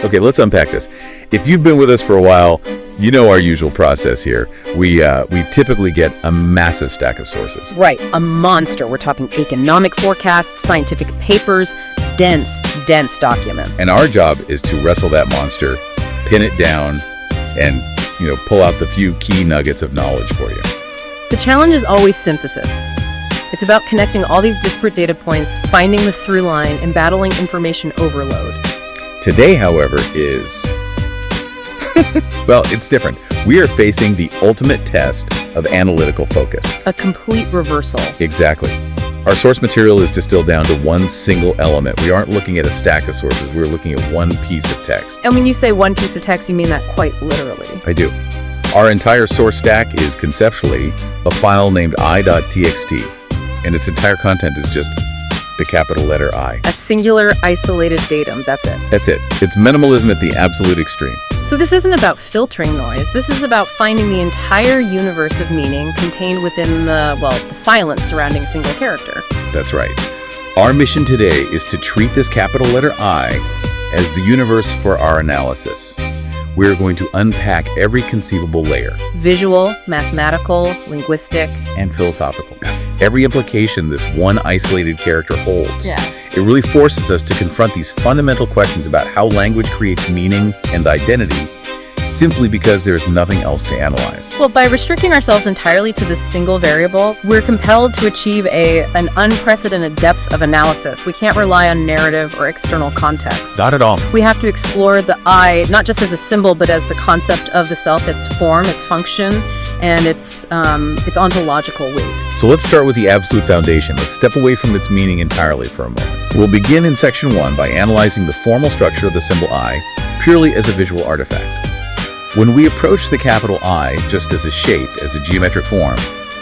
Okay, let's unpack this. If you've been with us for a while, you know our usual process here. We typically get a massive stack of sources. Right, a monster. We're talking economic forecasts, scientific papers, dense documents. And our job is to wrestle that monster, pin it down, and pull out the few key nuggets of knowledge for you. The challenge is always synthesis. It's about connecting all these disparate data points, finding the through line, and battling information overload. Today, however, is... well, it's different. We are facing the ultimate test of analytical focus. A complete reversal. Exactly. Our source material is distilled down to one single element. We aren't looking at a stack of sources. We're looking at one piece of text. And when you say one piece of text, you mean that quite literally. I do. Our entire source stack is conceptually a file named i.txt, and its entire content is just the capital letter I. A singular, isolated datum, that's it. That's it. It's minimalism at the absolute extreme. So this isn't about filtering noise. This is about finding the entire universe of meaning contained within the silence surrounding a single character. That's right. Our mission today is to treat this capital letter I as the universe for our analysis. We're going to unpack every conceivable layer. Visual, mathematical, linguistic, and philosophical. Every implication this one isolated character holds. Yeah. It really forces us to confront these fundamental questions about how language creates meaning and identity, simply because there's nothing else to analyze. Well, by restricting ourselves entirely to this single variable, we're compelled to achieve an unprecedented depth of analysis. We can't rely on narrative or external context. Not at all. We have to explore the I, not just as a symbol, but as the concept of the self, its form, its function, and its ontological weight. So let's start with the absolute foundation. Let's step away from its meaning entirely for a moment. We'll begin in section 1 by analyzing the formal structure of the symbol I purely as a visual artifact. When we approach the capital I just as a shape, as a geometric form,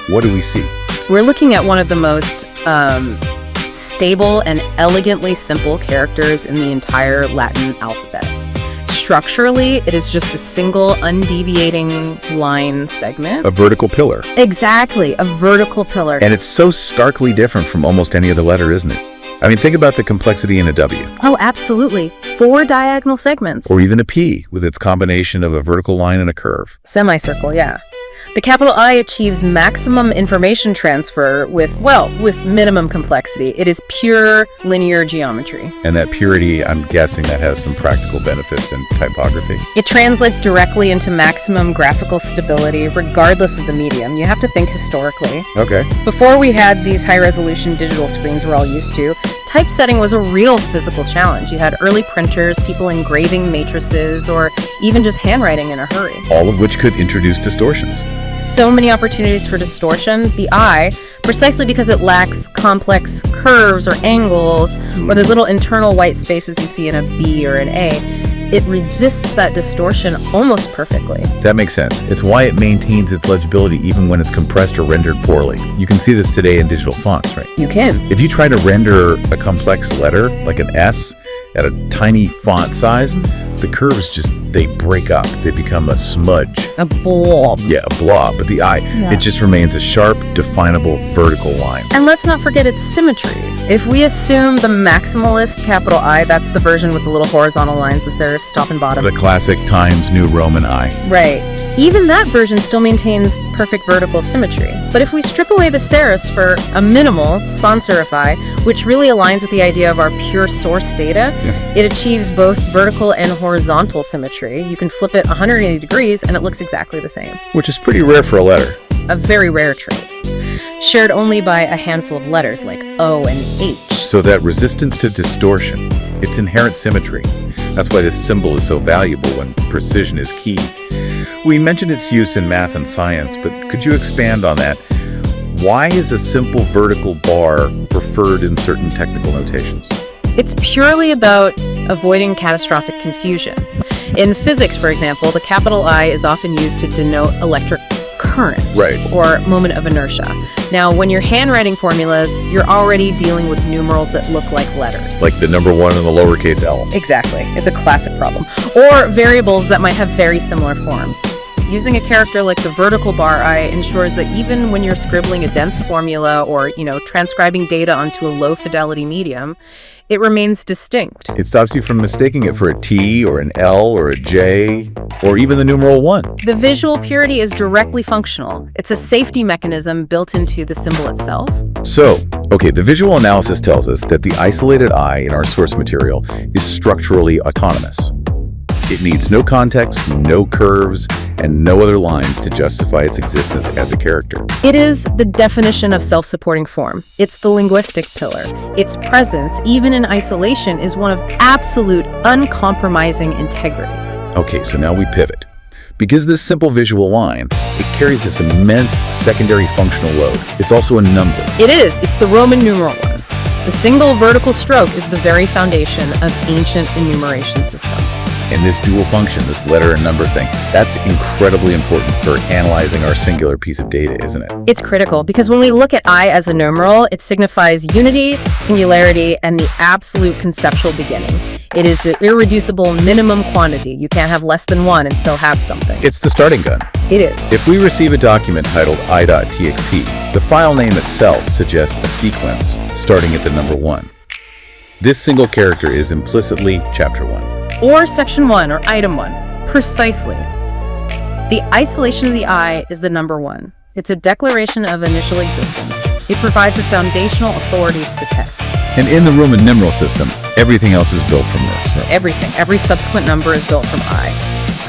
what do we see? We're looking at one of the most stable and elegantly simple characters in the entire Latin alphabet. Structurally, it is just a single undeviating line segment. A vertical pillar. Exactly, a vertical pillar. And it's so starkly different from almost any other letter, isn't it? I mean, think about the complexity in a W. Oh, absolutely. 4 diagonal segments. Or even a P, with its combination of a vertical line and a curve. Semicircle, yeah. The capital I achieves maximum information transfer with minimum complexity. It is pure linear geometry. And that purity, I'm guessing that has some practical benefits in typography. It translates directly into maximum graphical stability, regardless of the medium. You have to think historically. Okay. Before we had these high-resolution digital screens we're all used to, typesetting was a real physical challenge. You had early printers, people engraving matrices, or even just handwriting in a hurry. All of which could introduce distortions. So many opportunities for distortion. The I, precisely because it lacks complex curves or angles, or those little internal white spaces you see in a B or an A, it resists that distortion almost perfectly. That makes sense. It's why it maintains its legibility even when it's compressed or rendered poorly. You can see this today in digital fonts, right? You can. If you try to render a complex letter, like an S, at a tiny font size, the curves they break up. They become a smudge. A blob. Yeah, a blob. But the I, it just remains a sharp, definable vertical line. And let's not forget its symmetry. If we assume the maximalist capital I, that's the version with the little horizontal lines, the serifs top and bottom. The classic Times New Roman I. Right. Even that version still maintains perfect vertical symmetry. But if we strip away the serifs for a minimal sans serif I, which really aligns with the idea of our pure source data, it achieves both vertical and horizontal symmetry. You can flip it 180 degrees and it looks exactly the same. Which is pretty rare for a letter. A very rare trait. Shared only by a handful of letters like O and H. So that resistance to distortion, its inherent symmetry, that's why this symbol is so valuable when precision is key. We mentioned its use in math and science, but could you expand on that? Why is a simple vertical bar preferred in certain technical notations? It's purely about avoiding catastrophic confusion. In physics, for example, the capital I is often used to denote electric current, or moment of inertia. Now, when you're handwriting formulas, you're already dealing with numerals that look like letters. Like the number 1 in the lowercase l. Exactly. It's a classic problem. Or variables that might have very similar forms. Using a character like the vertical bar I ensures that even when you're scribbling a dense formula or, transcribing data onto a low-fidelity medium, it remains distinct. It stops you from mistaking it for a T or an L or a J or even the numeral 1. The visual purity is directly functional. It's a safety mechanism built into the symbol itself. So, the visual analysis tells us that the isolated I in our source material is structurally autonomous. It needs no context, no curves, and no other lines to justify its existence as a character. It is the definition of self-supporting form. It's the linguistic pillar. Its presence, even in isolation, is one of absolute, uncompromising integrity. Okay, so now we pivot. Because this simple visual line, it carries this immense secondary functional load. It's also a number. It is. It's the Roman numeral 1. The single vertical stroke is the very foundation of ancient enumeration systems. And this dual function, this letter and number thing, that's incredibly important for analyzing our singular piece of data, isn't it? It's critical because when we look at I as a numeral, it signifies unity, singularity, and the absolute conceptual beginning. It is the irreducible minimum quantity. You can't have less than 1 and still have something. It's the starting gun. It is. If we receive a document titled i.txt, the file name itself suggests a sequence starting at the number 1. This single character is implicitly chapter 1. Or section 1 or item 1. Precisely. The isolation of the I is the number 1. It's a declaration of initial existence. It provides a foundational authority to the text. And in the Roman numeral system, everything else is built from this. Right? Everything. Every subsequent number is built from I.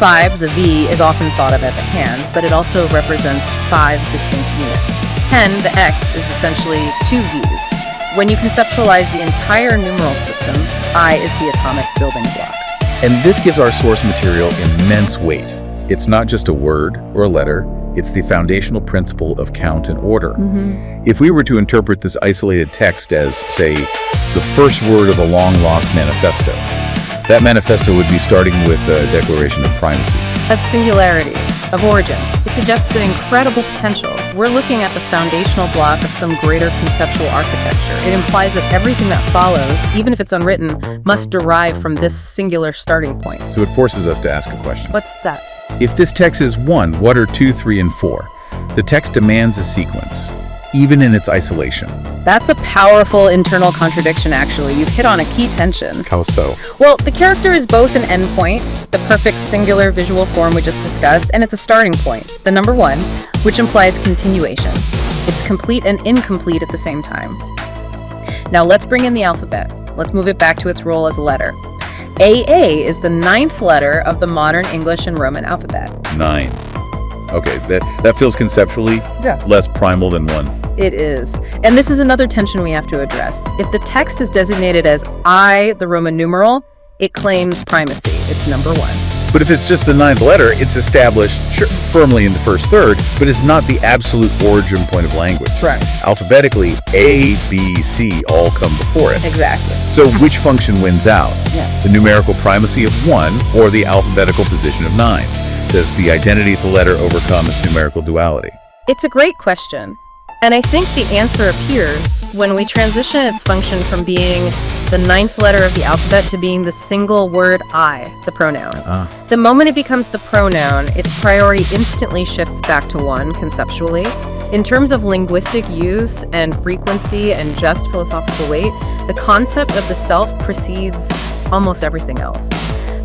5, the V, is often thought of as a hand, but it also represents 5 distinct units. 10, the X, is essentially 2 V's. When you conceptualize the entire numeral system, I is the atomic building block. And this gives our source material immense weight. It's not just a word or a letter, it's the foundational principle of count and order. If we were to interpret this isolated text as, say, the first word of a long-lost manifesto, that manifesto would be starting with a declaration of primacy. Of singularity, of origin. It suggests an incredible potential. We're looking at the foundational block of some greater conceptual architecture. It implies that everything that follows, even if it's unwritten, must derive from this singular starting point. So it forces us to ask a question. What's that? If this text is 1, what are 2, 3, and 4? The text demands a sequence, even in its isolation. That's a powerful internal contradiction, actually. You've hit on a key tension. How so? Well, the character is both an endpoint, the perfect singular visual form we just discussed, and it's a starting point, the number 1, which implies continuation. It's complete and incomplete at the same time. Now let's bring in the alphabet. Let's move it back to its role as a letter. AA is the 9th letter of the modern English and Roman alphabet. 9. Okay, that feels conceptually less primal than 1. It is. And this is another tension we have to address. If the text is designated as I, the Roman numeral, it claims primacy. It's number 1. But if it's just the 9th letter, it's established firmly in the first third, but it's not the absolute origin point of language. Right. Alphabetically, A, B, C all come before it. Exactly. So which function wins out? Yeah. The numerical primacy of 1 or the alphabetical position of 9? Does the identity of the letter overcome its numerical duality? It's a great question. And I think the answer appears when we transition its function from being the 9th letter of the alphabet to being the single word I, the pronoun. The moment it becomes the pronoun, its priority instantly shifts back to 1 conceptually. In terms of linguistic use and frequency and just philosophical weight, the concept of the self precedes almost everything else.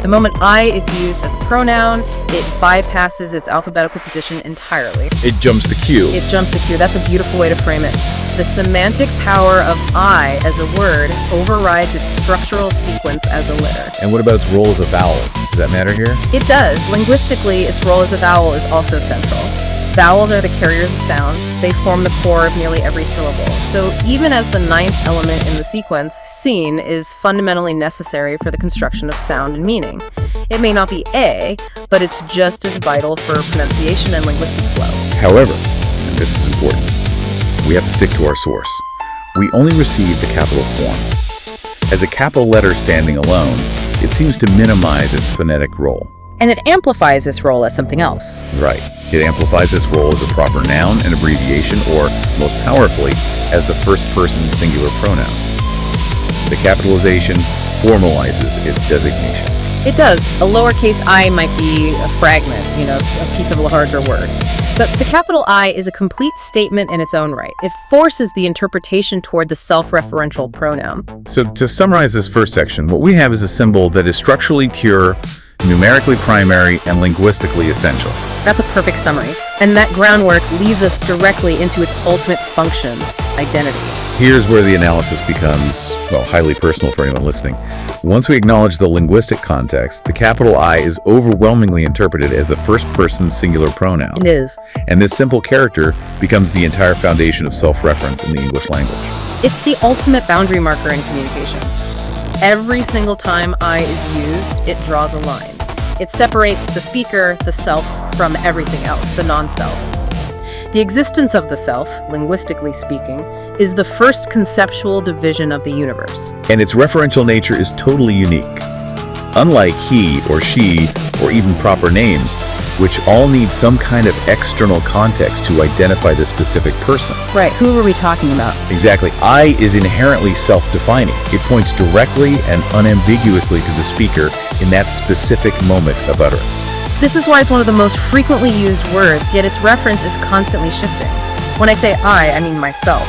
The moment I is used as a pronoun, it bypasses its alphabetical position entirely. It jumps the queue. It jumps the queue. That's a beautiful way to frame it. The semantic power of I as a word overrides its structural sequence as a letter. And what about its role as a vowel? Does that matter here? It does. Linguistically, its role as a vowel is also central. Vowels are the carriers of sound. They form the core of nearly every syllable. So even as the 9th element in the sequence, seen, is fundamentally necessary for the construction of sound and meaning. It may not be A, but it's just as vital for pronunciation and linguistic flow. However, and this is important, we have to stick to our source. We only receive the capital form. As a capital letter standing alone, it seems to minimize its phonetic role. And it amplifies this role as something else. Right. It amplifies its role as a proper noun and abbreviation, or, most powerfully, as the first-person singular pronoun. The capitalization formalizes its designation. It does. A lowercase I might be a fragment, a piece of a larger word. But the capital I is a complete statement in its own right. It forces the interpretation toward the self-referential pronoun. So to summarize this first section, what we have is a symbol that is structurally pure, numerically primary, and linguistically essential. That's a perfect summary. And that groundwork leads us directly into its ultimate function, identity. Here's where the analysis becomes, highly personal for anyone listening. Once we acknowledge the linguistic context, the capital I is overwhelmingly interpreted as the first-person singular pronoun. It is. And this simple character becomes the entire foundation of self-reference in the English language. It's the ultimate boundary marker in communication. Every single time I is used, it draws a line. It separates the speaker, the self, from everything else, the non-self. The existence of the self, linguistically speaking, is the first conceptual division of the universe. And its referential nature is totally unique. Unlike he or she, or even proper names, which all need some kind of external context to identify the specific person. Right, who are we talking about? Exactly. I is inherently self-defining. It points directly and unambiguously to the speaker in that specific moment of utterance. This is why it's one of the most frequently used words, yet its reference is constantly shifting. When I say I mean myself.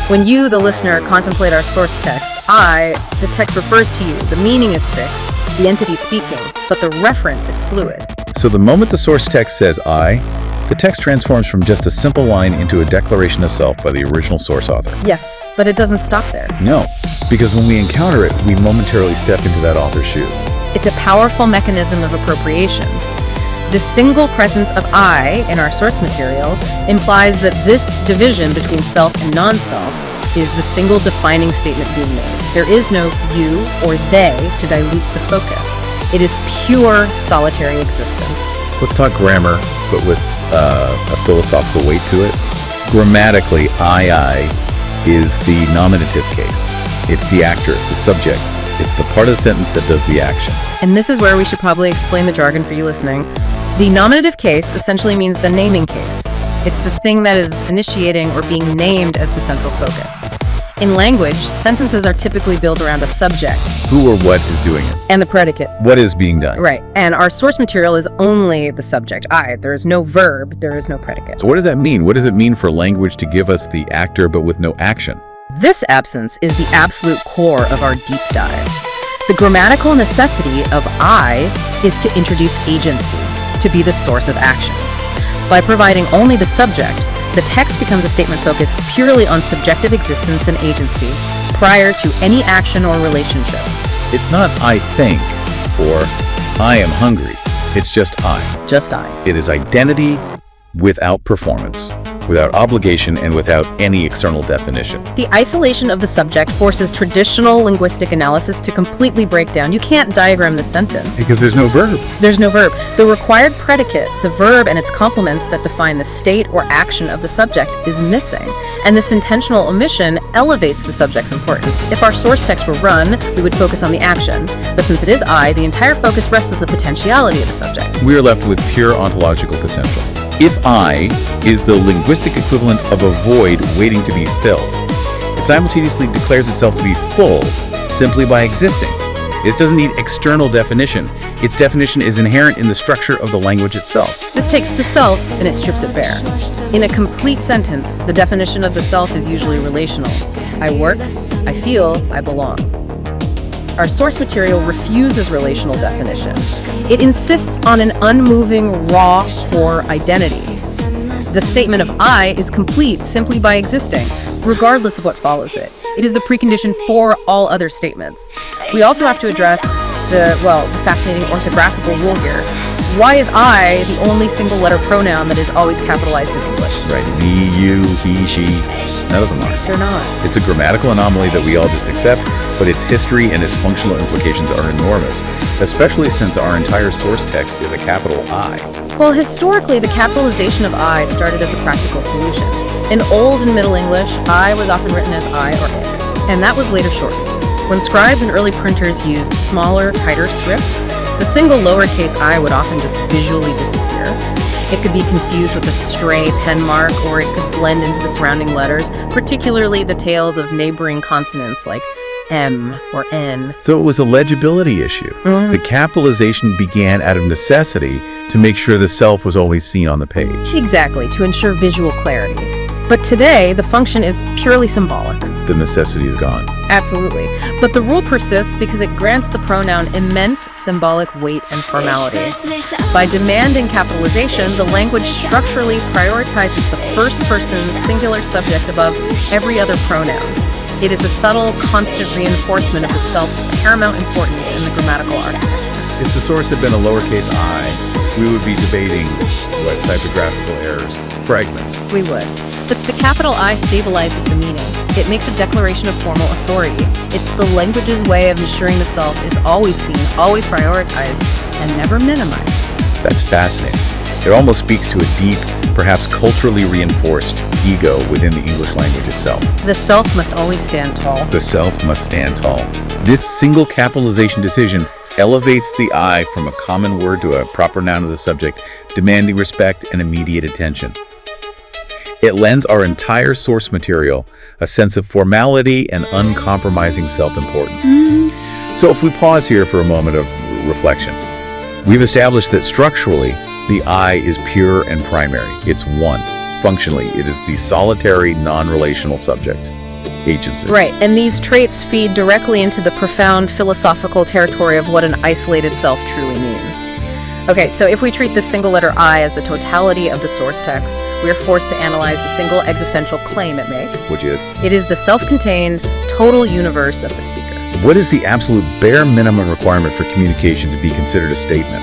When you, the listener, contemplate our source text, the text refers to you, the meaning is fixed, the entity speaking, but the referent is fluid. So the moment the source text says I, the text transforms from just a simple line into a declaration of self by the original source author. Yes, but it doesn't stop there. No, because when we encounter it, we momentarily step into that author's shoes. It's a powerful mechanism of appropriation. The single presence of I in our source material implies that this division between self and non-self is the single defining statement being made. There is no you or they to dilute the focus. It is pure solitary existence. Let's talk grammar, but with a philosophical weight to it. Grammatically, I is the nominative case. It's the actor, the subject. It's the part of the sentence that does the action. And this is where we should probably explain the jargon for you listening. The nominative case essentially means the naming case. It's the thing that is initiating or being named as the central focus. In language, sentences are typically built around a subject. Who or what is doing it? And the predicate. What is being done? Right. And our source material is only the subject, I. There is no verb, there is no predicate. So what does that mean? What does it mean for language to give us the actor but with no action? This absence is the absolute core of our deep dive. The grammatical necessity of I is to introduce agency, to be the source of action. By providing only the subject, the text becomes a statement focused purely on subjective existence and agency, prior to any action or relationship. It's not I think or I am hungry. It's just I. Just I. It is identity without performance, without obligation, and without any external definition. The isolation of the subject forces traditional linguistic analysis to completely break down. You can't diagram the sentence. Because there's no verb. There's no verb. The required predicate, the verb and its complements that define the state or action of the subject, is missing. And this intentional omission elevates the subject's importance. If our source text were run, we would focus on the action. But since it is I, the entire focus rests on the potentiality of the subject. We are left with pure ontological potential. If I is the linguistic equivalent of a void waiting to be filled, it simultaneously declares itself to be full simply by existing. This doesn't need external definition. Its definition is inherent in the structure of the language itself. This takes the self and it strips it bare. In a complete sentence, the definition of the self is usually relational. I work, I feel, I belong. Our source material refuses relational definition. It insists on an unmoving raw for identity. The statement of I is complete simply by existing, regardless of what follows it. It is the precondition for all other statements. We also have to address the fascinating orthographical rule here. Why is I the only single letter pronoun that is always capitalized in English? Right, me, you, he, she, none of them are. They're not. It's a grammatical anomaly that we all just accept, but its history and its functional implications are enormous, especially since our entire source text is a capital I. Well, historically, the capitalization of I started as a practical solution. In Old and Middle English, I was often written as I or ik, and that was later shortened. When scribes and early printers used smaller, tighter script, the single lowercase I would often just visually disappear. It could be confused with a stray pen mark, or it could blend into the surrounding letters, particularly the tails of neighboring consonants like M or N. So it was a legibility issue. The capitalization began out of necessity to make sure the self was always seen on the page. Exactly, to ensure visual clarity. But today, the function is purely symbolic. The necessity is gone. Absolutely. But the rule persists because it grants the pronoun immense symbolic weight and formality. By demanding capitalization, the language structurally prioritizes the first person's singular subject above every other pronoun. It is a subtle, constant reinforcement of the self's paramount importance in the grammatical architecture. If the source had been a lowercase I, we would be debating typographical errors, fragments. We would. But the capital I stabilizes the meaning. It makes a declaration of formal authority. It's the language's way of ensuring the self is always seen, always prioritized, and never minimized. That's fascinating. It almost speaks to a deep, perhaps culturally reinforced ego within the English language itself. The self must always stand tall. The self must stand tall. This single capitalization decision elevates the I from a common word to a proper noun of the subject, demanding respect and immediate attention. It lends our entire source material a sense of formality and uncompromising self-importance. So if we pause here for a moment of reflection, we've established that structurally, the I is pure and primary. It's one. Functionally, it is the solitary, non-relational subject. Agency. Right, and these traits feed directly into the profound philosophical territory of what an isolated self truly means. Okay, so if we treat this single letter I as the totality of the source text, we are forced to analyze the single existential claim it makes. Which is? It is the self-contained, total universe of the speaker. What is the absolute bare minimum requirement for communication to be considered a statement?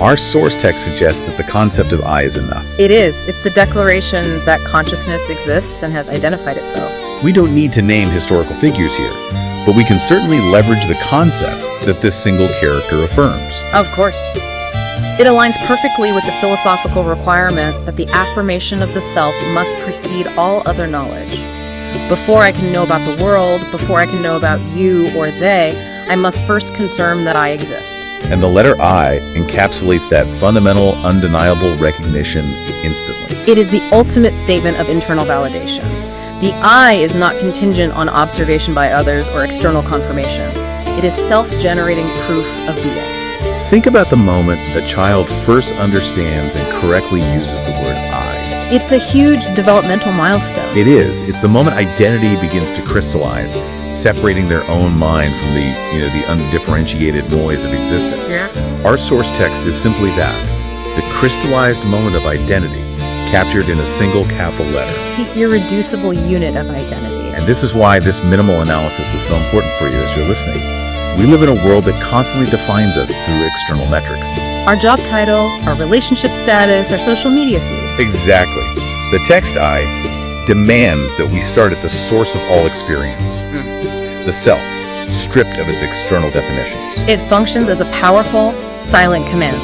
Our source text suggests that the concept of I is enough. It is. It's the declaration that consciousness exists and has identified itself. We don't need to name historical figures here, but we can certainly leverage the concept that this single character affirms. Of course. It aligns perfectly with the philosophical requirement that the affirmation of the self must precede all other knowledge. Before I can know about the world, before I can know about you or they, I must first confirm that I exist. And the letter I encapsulates that fundamental, undeniable recognition instantly. It is the ultimate statement of internal validation. The I is not contingent on observation by others or external confirmation. It is self-generating proof of being. Think about the moment a child first understands and correctly uses the word I. It's a huge developmental milestone. It is. It's the moment identity begins to crystallize, separating their own mind from the undifferentiated noise of existence. Yeah. Our source text is simply that, the crystallized moment of identity, captured in a single capital letter. The irreducible unit of identity. And this is why this minimal analysis is so important for you as you're listening. We live in a world that constantly defines us through external metrics. Our job title, our relationship status, our social media feed. Exactly. The text I demands that we start at the source of all experience, the self, stripped of its external definitions. It functions as a powerful, silent command.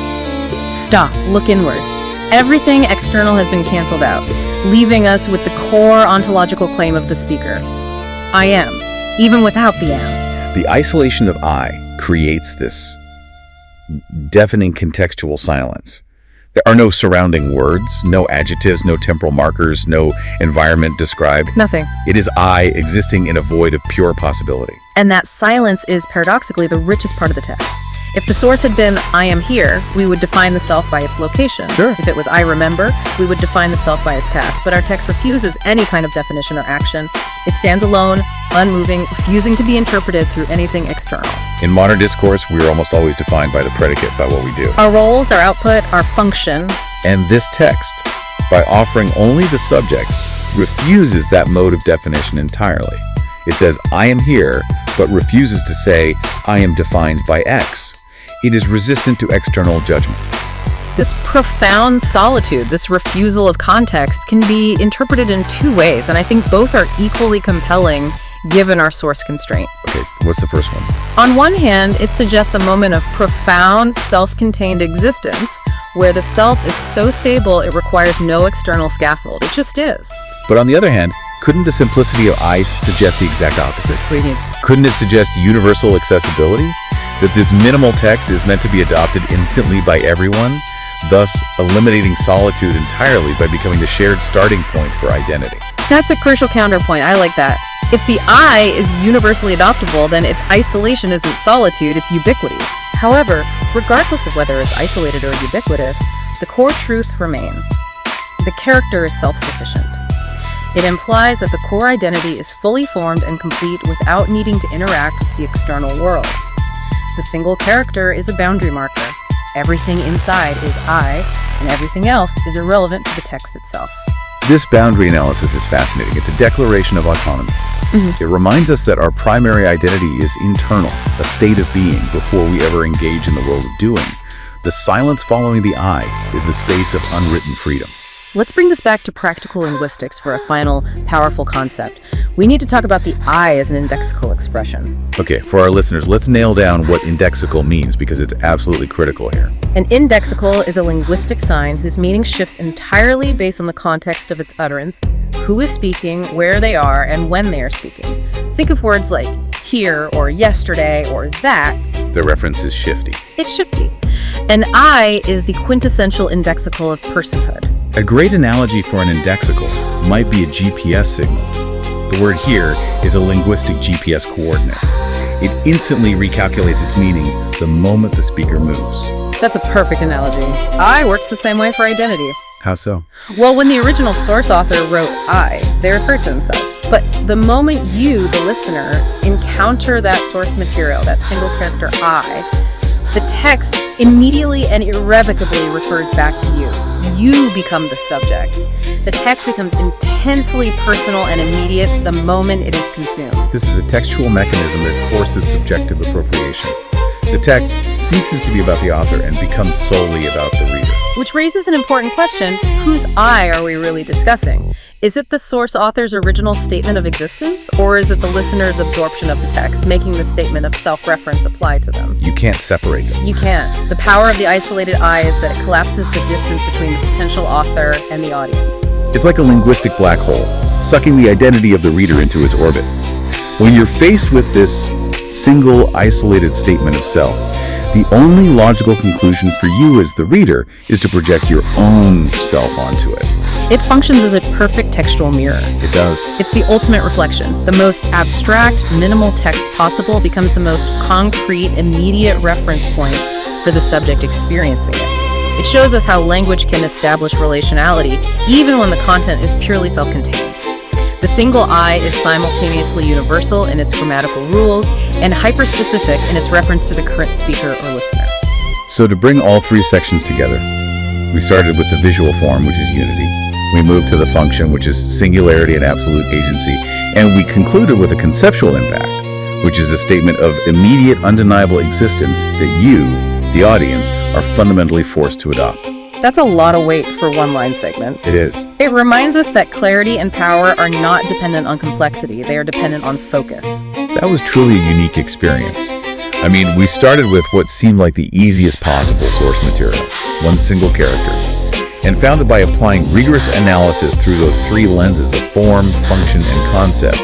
Stop, look inward. Everything external has been canceled out, leaving us with the core ontological claim of the speaker. I am, even without the am. The isolation of I creates this deafening contextual silence. There are no surrounding words, no adjectives, no temporal markers, no environment described. Nothing. It is I existing in a void of pure possibility. And that silence is paradoxically the richest part of the text. If the source had been I am here, we would define the self by its location. Sure. If it was I remember, we would define the self by its past. But our text refuses any kind of definition or action. It stands alone, unmoving, refusing to be interpreted through anything external. In modern discourse, we are almost always defined by the predicate, by what we do. Our roles, our output, our function. And this text, by offering only the subject, refuses that mode of definition entirely. It says, I am here, but refuses to say, I am defined by X. It is resistant to external judgment. This profound solitude, this refusal of context, can be interpreted in two ways, and I think both are equally compelling given our source constraint. Okay, what's the first one? On one hand, it suggests a moment of profound, self-contained existence, where the self is so stable it requires no external scaffold. It just is. But on the other hand, couldn't the simplicity of I suggest the exact opposite? What do you mean? Couldn't it suggest universal accessibility? That this minimal text is meant to be adopted instantly by everyone, thus eliminating solitude entirely by becoming the shared starting point for identity. That's a crucial counterpoint. I like that. If the I is universally adoptable, then its isolation isn't solitude, it's ubiquity. However, regardless of whether it's isolated or ubiquitous, the core truth remains. The character is self-sufficient. It implies that the core identity is fully formed and complete without needing to interact with the external world. The single character is a boundary marker. Everything inside is I, and everything else is irrelevant to the text itself. This boundary analysis is fascinating. It's a declaration of autonomy. It reminds us that our primary identity is internal, a state of being before we ever engage in the world of doing. The silence following the I is the space of unwritten freedom. Let's bring this back to practical linguistics for a final, powerful concept. We need to talk about the I as an indexical expression. Okay, for our listeners, let's nail down what indexical means because it's absolutely critical here. An indexical is a linguistic sign whose meaning shifts entirely based on the context of its utterance, who is speaking, where they are, and when they are speaking. Think of words like here, or yesterday, or that. The reference is shifty. It's shifty. An I is the quintessential indexical of personhood. A great analogy for an indexical might be a GPS signal. The word here is a linguistic GPS coordinate. It instantly recalculates its meaning the moment the speaker moves. That's a perfect analogy. I works the same way for identity. How so? Well, when the original source author wrote I, they referred to themselves. But the moment you, the listener, encounter that source material, that single character I, the text immediately and irrevocably refers back to you. You become the subject. The text becomes intensely personal and immediate the moment it is consumed. This is a textual mechanism that forces subjective appropriation. The text ceases to be about the author and becomes solely about the reader. Which raises an important question. Whose I are we really discussing? Is it the source author's original statement of existence, or is it the listener's absorption of the text, making the statement of self-reference apply to them? You can't separate them. You can't. The power of the isolated I is that it collapses the distance between the potential author and the audience. It's like a linguistic black hole, sucking the identity of the reader into its orbit. When you're faced with this single, isolated statement of self, the only logical conclusion for you as the reader is to project your own self onto it. It functions as a perfect textual mirror. It does. It's the ultimate reflection. The most abstract, minimal text possible becomes the most concrete, immediate reference point for the subject experiencing it. It shows us how language can establish relationality, even when the content is purely self-contained. The single I is simultaneously universal in its grammatical rules and hyperspecific in its reference to the current speaker or listener. So to bring all three sections together, we started with the visual form, which is unity. We moved to the function, which is singularity and absolute agency. And we concluded with a conceptual impact, which is a statement of immediate, undeniable existence that you, the audience, are fundamentally forced to adopt. That's a lot of weight for one line segment. It is. It reminds us that clarity and power are not dependent on complexity. They are dependent on focus. That was truly a unique experience. I mean, we started with what seemed like the easiest possible source material, one single character, and found that by applying rigorous analysis through those three lenses of form, function, and concept,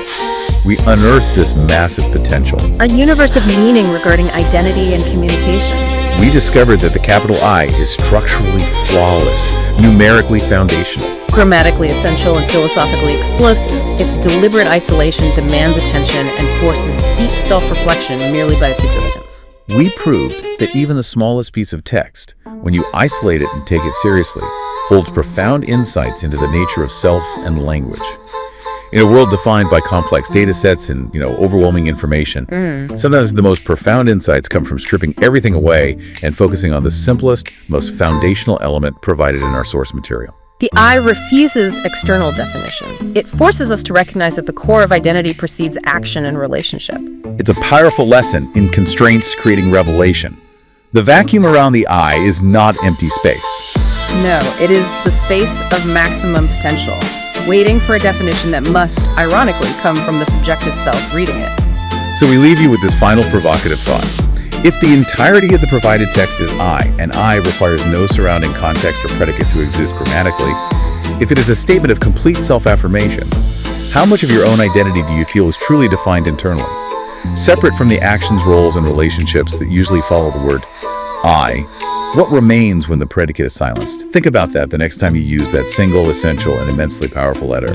we unearthed this massive potential. A universe of meaning regarding identity and communication. We discovered that the capital I is structurally flawless, numerically foundational, Grammatically essential and philosophically explosive. Its deliberate isolation demands attention and forces deep self-reflection merely by its existence. We proved that even the smallest piece of text, when you isolate it and take it seriously, holds profound insights into the nature of self and language. In a world defined by complex data sets and, overwhelming information, sometimes the most profound insights come from stripping everything away and focusing on the simplest, most foundational element provided in our source material. The I refuses external definition. It forces us to recognize that the core of identity precedes action and relationship. It's a powerful lesson in constraints creating revelation. The vacuum around the I is not empty space. No, it is the space of maximum potential, waiting for a definition that must, ironically, come from the subjective self reading it. So we leave you with this final provocative thought. If the entirety of the provided text is I, and I requires no surrounding context or predicate to exist grammatically, if it is a statement of complete self-affirmation, how much of your own identity do you feel is truly defined internally? Separate from the actions, roles, and relationships that usually follow the word I, what remains when the predicate is silenced? Think about that the next time you use that single, essential, and immensely powerful letter.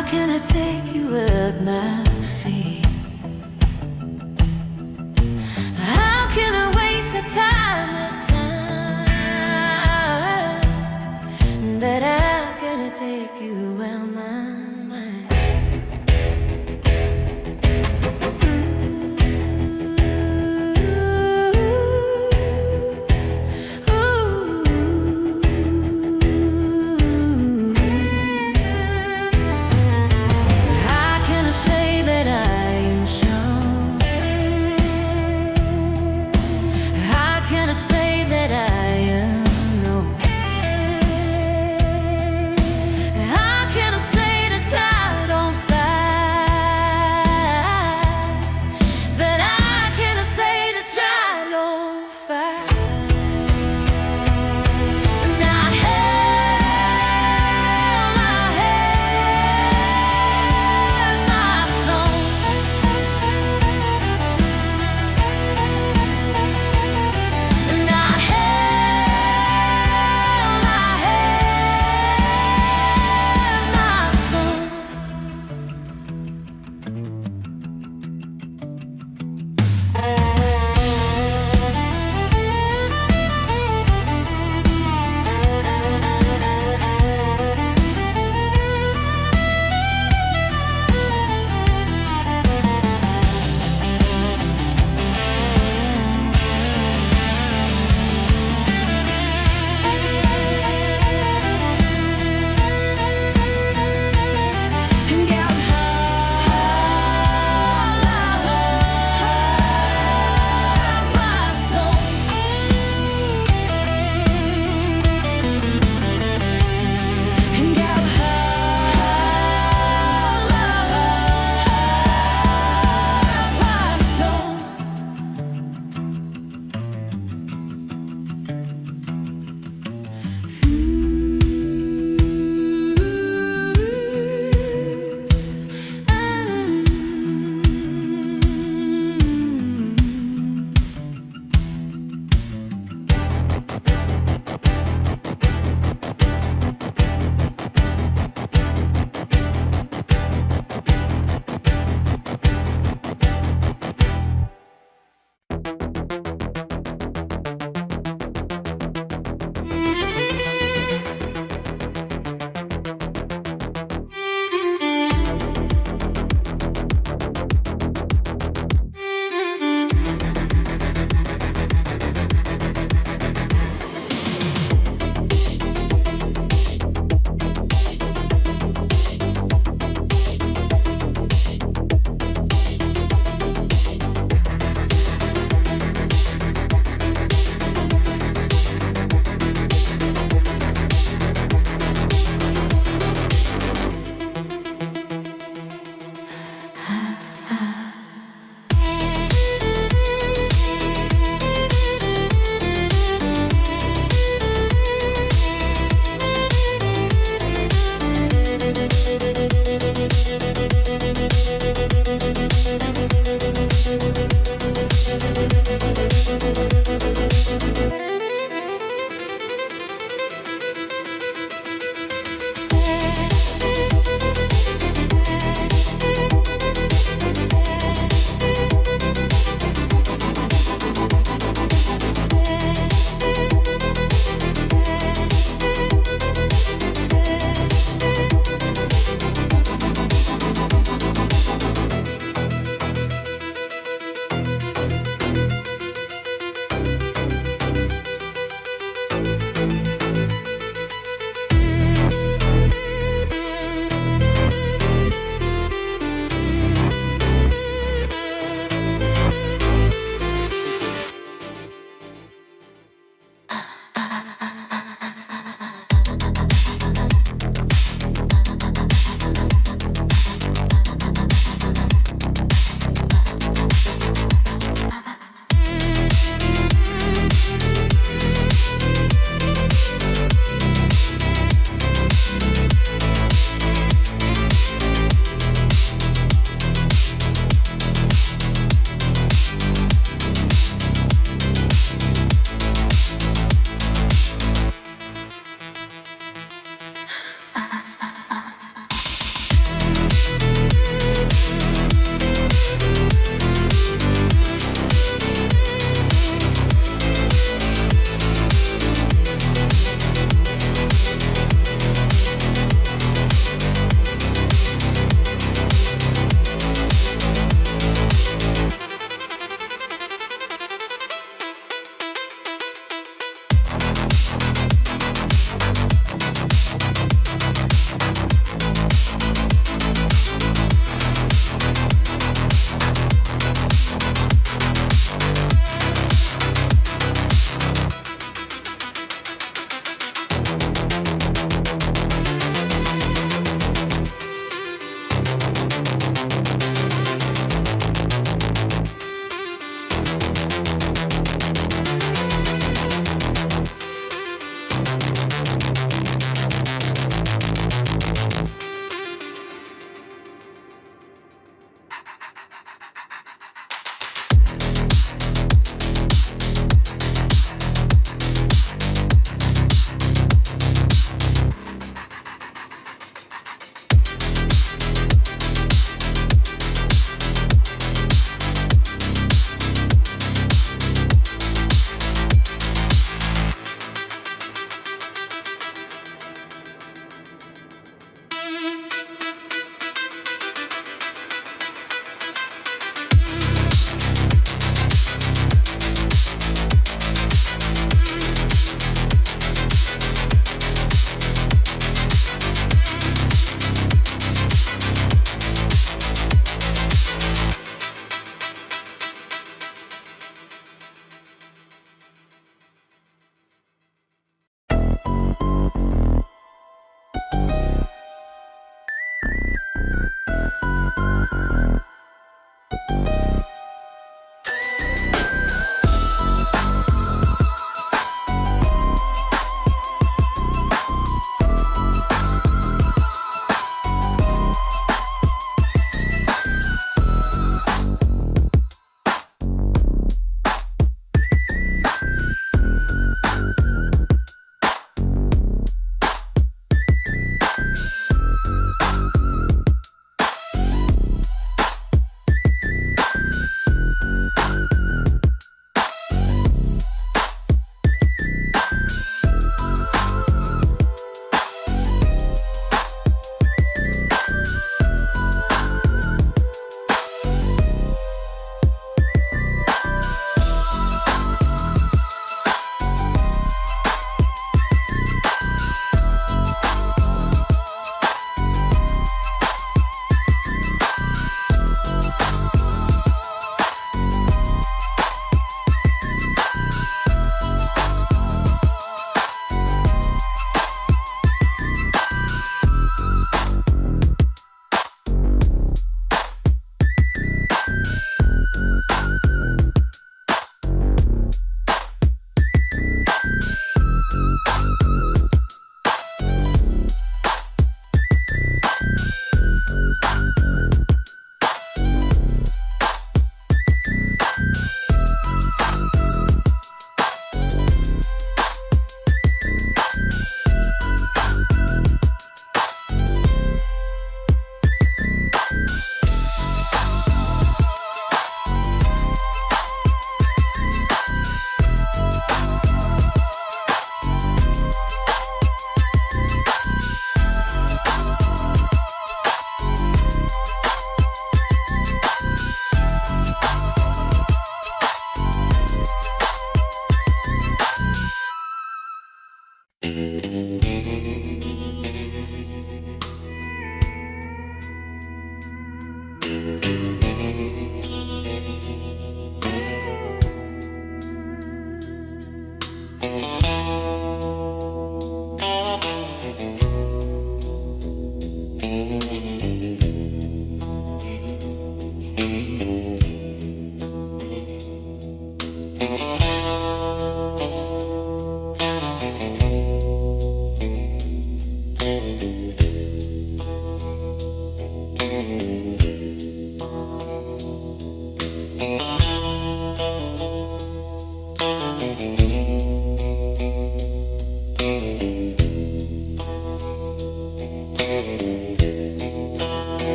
How can I take you at my sea? How can I waste the time that I'm gonna take you well, my mind? How can I say that I am sure? How can I say that I am know? How can I say that I don't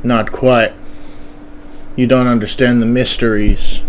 Not quite. You don't understand the mysteries